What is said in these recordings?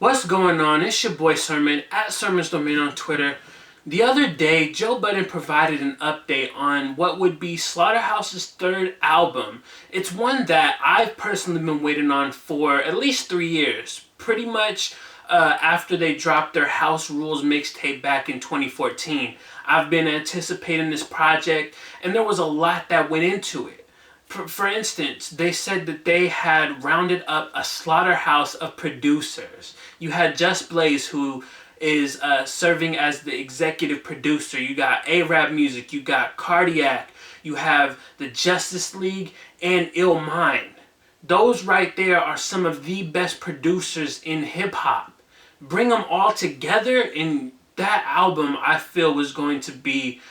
What's going on? It's your boy Sermon at Sermon's Domain on Twitter. The other day, Joe Budden provided an update on what would be Slaughterhouse's third album. It's one that I've personally been waiting on for at least 3 years. Pretty much after they dropped their House Rules mixtape back in 2014. I've been anticipating this project, and there was a lot that went into it. For instance, they said that they had rounded up a slaughterhouse of producers. You had Just Blaze, who is serving as the executive producer. You got A-Rap Music, you got Cardiac, you have the Justice League, and Ill Mind. Those right there are some of the best producers in hip-hop. Bring them all together, and that album, I feel, was going to be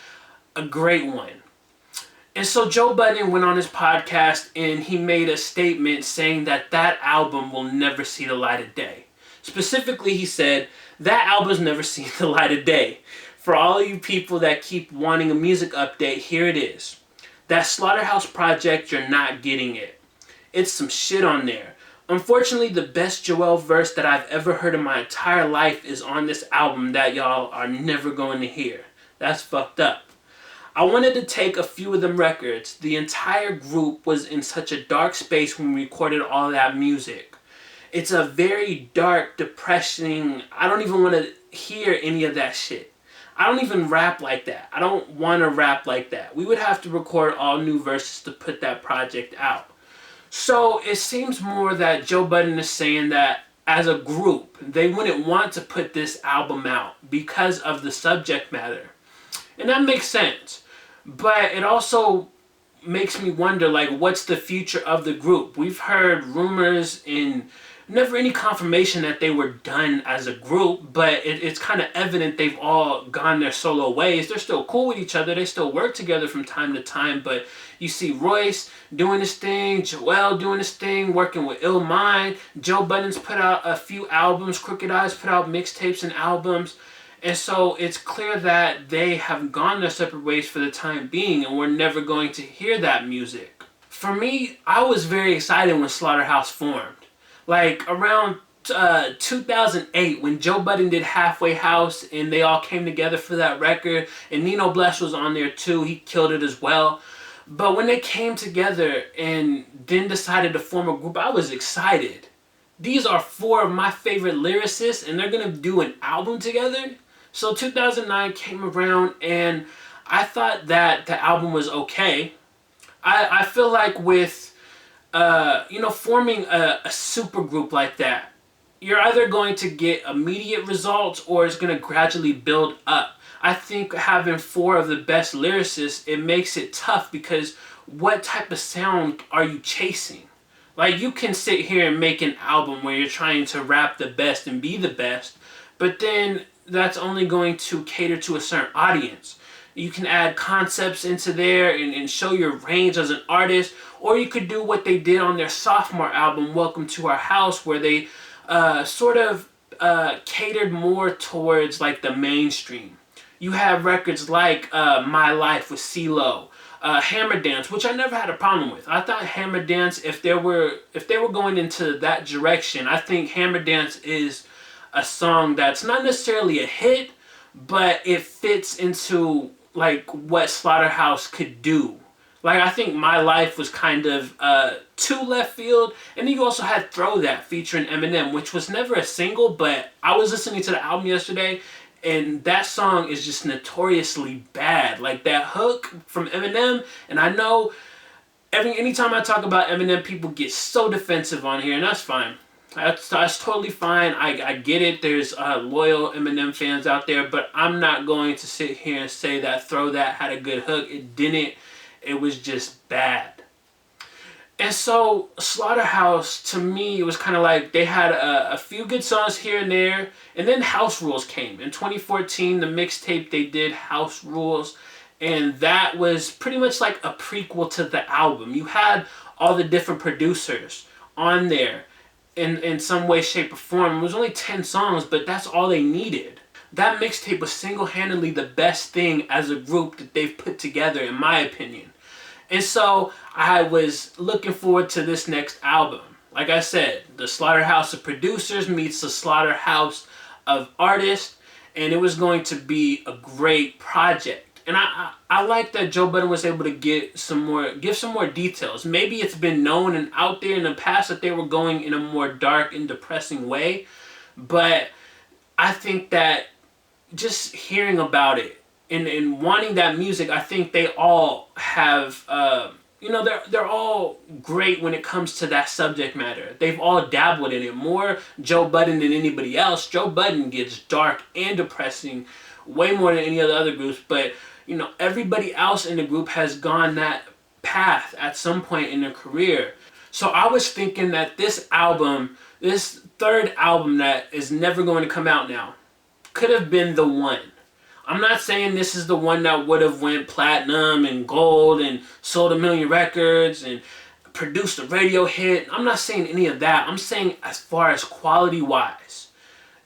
a great one. And so Joe Budden went on his podcast and he made a statement saying that that album will never see the light of day. Specifically, he said, that album's never seen the light of day. For all you people that keep wanting a music update, here it is. That Slaughterhouse project, you're not getting it. It's some shit on there. Unfortunately, the best Joel verse that I've ever heard in my entire life is on this album that y'all are never going to hear. That's fucked up. I wanted to take a few of them records. The entire group was in such a dark space when we recorded all that music. It's a very dark, depressing, I don't even want to hear any of that shit. I don't even rap like that. I don't want to rap like that. We would have to record all new verses to put that project out. So it seems more that Joe Budden is saying that as a group, they wouldn't want to put this album out because of the subject matter. And that makes sense. But it also makes me wonder, like, what's the future of the group? We've heard rumors and never any confirmation that they were done as a group, but it's kind of evident they've all gone their solo ways. They're still cool with each other. They still work together from time to time, but you see Royce doing his thing, Joel doing his thing, working with Ill Mind. Joe Budden's put out a few albums. Crooked Eyes put out mixtapes and albums. And so it's clear that they have gone their separate ways for the time being, and we're never going to hear that music. For me, I was very excited when Slaughterhouse formed. Like around 2008, when Joe Budden did Halfway House and they all came together for that record, and Nino Bless was on there too, he killed it as well. But when they came together and then decided to form a group, I was excited. These are four of my favorite lyricists, and they're going to do an album together. So 2009 came around, and I thought that the album was okay. I feel like with, forming a super group like that, you're either going to get immediate results or it's going to gradually build up. I think having four of the best lyricists, it makes it tough because what type of sound are you chasing? Like, you can sit here and make an album where you're trying to rap the best and be the best, but then that's only going to cater to a certain audience. You can add concepts into there and show your range as an artist, or you could do what they did on their sophomore album, Welcome to Our House, where they catered more towards like the mainstream. You have records like My Life with CeeLo, Hammer Dance, which I never had a problem with. I thought Hammer Dance, if they were going into that direction, I think Hammer Dance is a song that's not necessarily a hit, but it fits into like what Slaughterhouse could do. Like, I think My Life was kind of too left field, and then you also had Throw That featuring Eminem, which was never a single, but I was listening to the album yesterday, and that song is just notoriously bad. Like, that hook from Eminem, and I know anytime I talk about Eminem, people get so defensive on here, and that's fine. That's totally fine. I get it. There's loyal Eminem fans out there, but I'm not going to sit here and say that Throw That had a good hook. It didn't. It was just bad. And so Slaughterhouse, to me, it was kind of like they had a few good songs here and there, and then House Rules came. In 2014, the mixtape, they did House Rules, and that was pretty much like a prequel to the album. You had all the different producers on there in some way, shape, or form. It was only 10 songs, but that's all they needed. That mixtape was single-handedly the best thing as a group that they've put together, in my opinion. And so I was looking forward to this next album. Like I said, the Slaughterhouse of producers meets the Slaughterhouse of artists, and it was going to be a great project. And I like that Joe Budden was able to give some more details. Maybe it's been known and out there in the past that they were going in a more dark and depressing way, but I think that just hearing about it and wanting that music, I think they all have, they're all great when it comes to that subject matter. They've all dabbled in it. More Joe Budden than anybody else. Joe Budden gets dark and depressing way more than any of the other groups, but everybody else in the group has gone that path at some point in their career. So I was thinking that this album, this third album that is never going to come out now, could have been the one. I'm not saying this is the one that would have went platinum and gold and sold 1 million records and produced a radio hit. I'm not saying any of that. I'm saying as far as quality wise,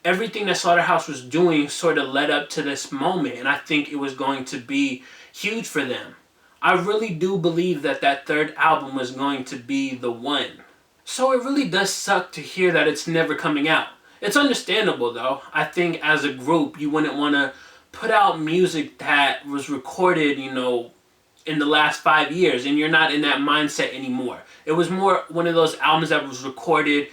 everything that Slaughterhouse was doing sort of led up to this moment, and I think it was going to be huge for them. I really do believe that that third album was going to be the one. So it really does suck to hear that it's never coming out. It's understandable though. I think as a group, you wouldn't want to put out music that was recorded, in the last 5 years, and you're not in that mindset anymore. It was more one of those albums that was recorded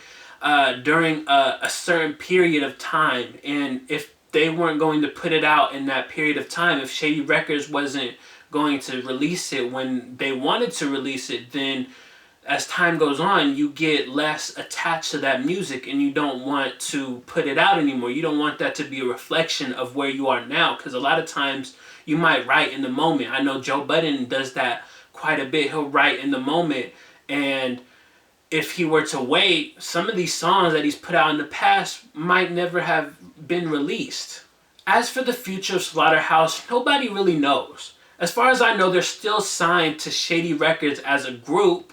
during a certain period of time, and if they weren't going to put it out in that period of time, if Shady Records wasn't going to release it when they wanted to release it, then as time goes on, you get less attached to that music and you don't want to put it out anymore. You don't want that to be a reflection of where you are now, because a lot of times you might write in the moment. I know Joe Budden does that quite a bit. He'll write in the moment, and if he were to wait, some of these songs that he's put out in the past might never have been released. As for the future of Slaughterhouse, nobody really knows. As far as I know, they're still signed to Shady Records as a group,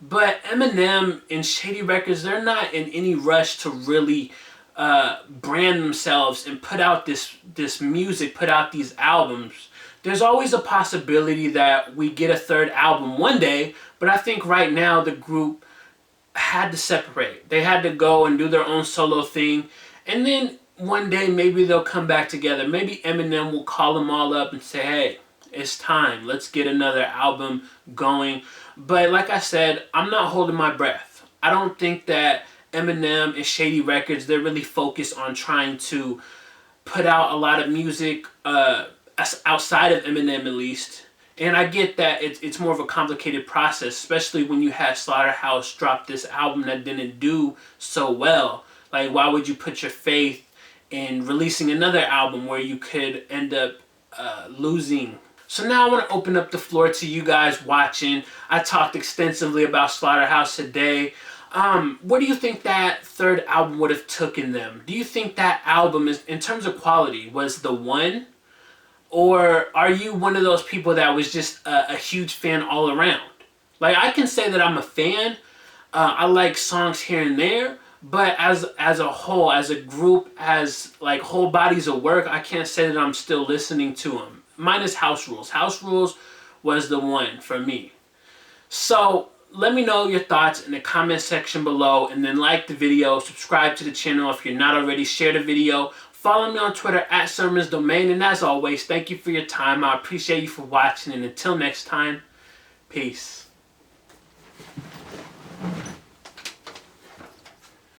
but Eminem and Shady Records, they're not in any rush to really brand themselves and put out this music, put out these albums. There's always a possibility that we get a third album one day, but I think right now the group had to separate. They had to go and do their own solo thing, and then one day maybe they'll come back together. Maybe Eminem will call them all up and say, hey, it's time. Let's get another album going. But like I said, I'm not holding my breath. I don't think that Eminem and Shady Records, they're really focused on trying to put out a lot of music outside of Eminem at least. And I get that it's more of a complicated process, especially when you had Slaughterhouse drop this album that didn't do so well. Like, why would you put your faith in releasing another album where you could end up losing? So now I want to open up the floor to you guys watching. I talked extensively about Slaughterhouse today. What do you think that third album would have taken them? Do you think that album, is, in terms of quality, was the one? Or are you one of those people that was just a huge fan all around? Like, I can say that I'm a fan. I like songs here and there. But as a whole, as a group, as like whole bodies of work, I can't say that I'm still listening to them. Minus House Rules. House Rules was the one for me. So let me know your thoughts in the comment section below, and then like the video, subscribe to the channel if you're not already, share the video. Follow me on Twitter at Sermons Domain, and as always, thank you for your time. I appreciate you for watching, and until next time, peace.